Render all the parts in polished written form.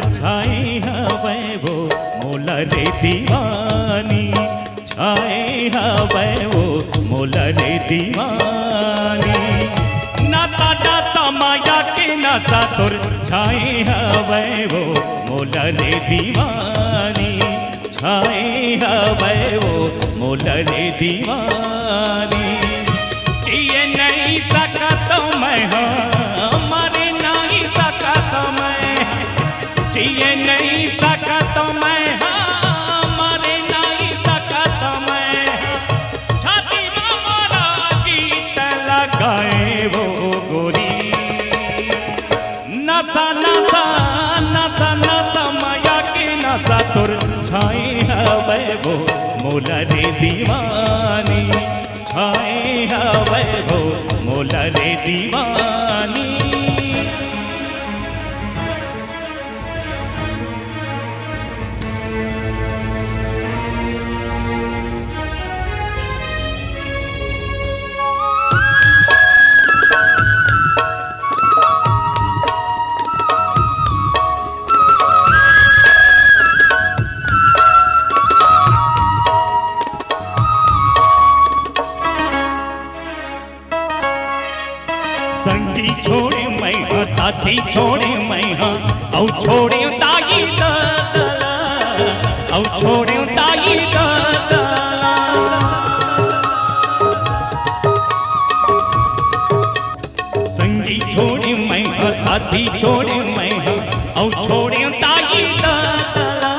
छाए हवे वो मोला रे दीवानी, छाए हवे वो मोला रे दीवानी। नाता नाता माया के नाता तुर छाए हवे वो मोला रे दीवानी, छाए हवे वो मोला रे दीवानी। जिए नहीं सका तो मैं मरे नहीं सका तो मैं, जिए नहीं सका तो मैं मरे नहीं सका तो मैं। छाती में मारा गीत लगाए वो गोरी, नता नता नता नता माया के नता तुर छाए हवे वो मोला रे दीवानी, छाए हवे वो मोला रे दीवानी। संगी छोड़े मैं हाँ, साथी छोड़े मैं हाँ, औ छोड़े ताई दाला, औ छोड़े ताई दाला। संगी छोड़े मैं हाँ, साथी छोड़े मैं हाँ, औ छोड़े ताई दाला,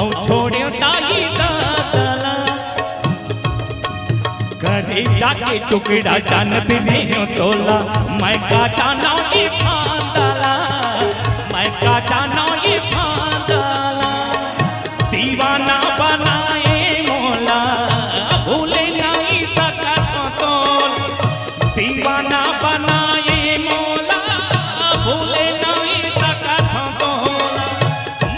औ छोड़े ताई दाला। घरे जाके टुकड़ा जान भी तोला, मैं का जाना ये फांदला, मैं का जाना ये फांदला। दीवाना बनाए मोला भूले नहीं सका तोल, दीवाना बनाए मोला भूले नहीं सका तोल।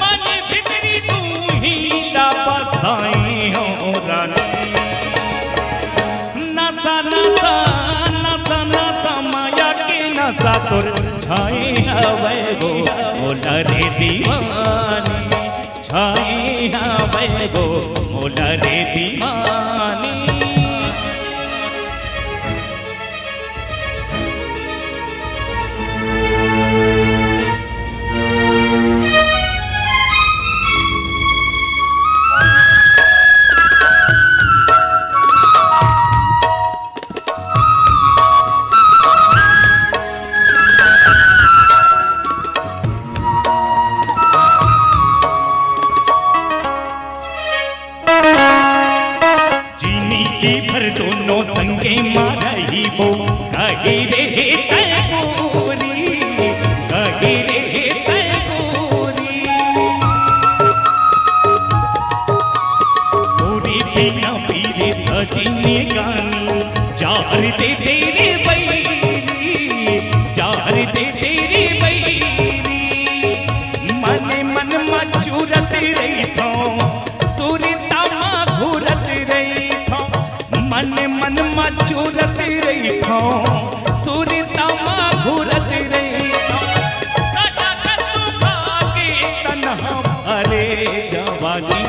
मन भीतरी तू ही बसाई हो रानी, नता नता नता नता माया के नता तुर छाए हवे वो मोला रे दीवानी, छाए हवे वो मोला रे दीवानी। भर दोनों संगे मारही वो कहे रे तैगोरी, कहे रे तैगोरी। पूरी बिना पीरे भजने गानी, जार दे तेरे बैरी, जार दे तेरे बैरी। मन मन मचूरत रही थो, सुरता मा घूरत रही थो, मन मन मचूरत रही थो, सुरता मा घूरत रही थो। कटा कटु भागे तन्हा भरे जवानी,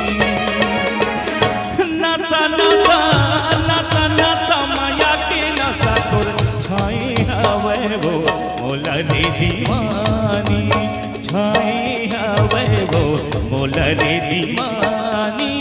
नता नता नता नता माया के नता तुर छाए हवे वो मोला रे दीवानी, छाए हवे वो मोला रे दीवानी।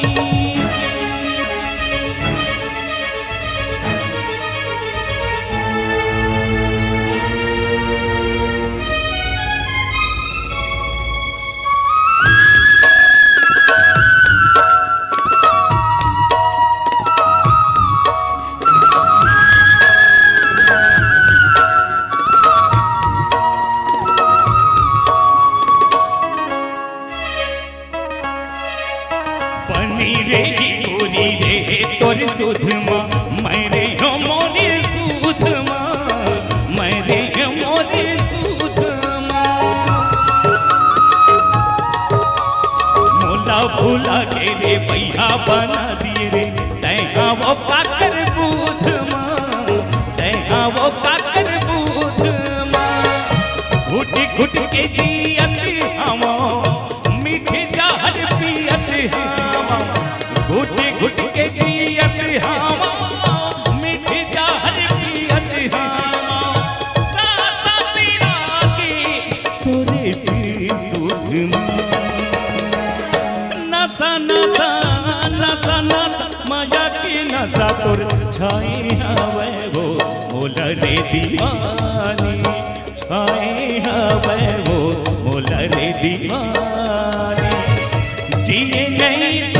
बनी रे गोरी रे तोर सुधमा, मैं रे मोरे सुधमा, मैं रे मोरे सुधमा। मोला भूला के रे भैया बना दिए रे, तैहा वो काकर बूधमा, तैहा वो काकर बूधमा। घुट घुट के जियत हवा नाता नाता नाता नाता माया की नाता तोर छाई हवे वो मोला रे दीवानी छाई हवे वो मोला रे दीवानी जिए गई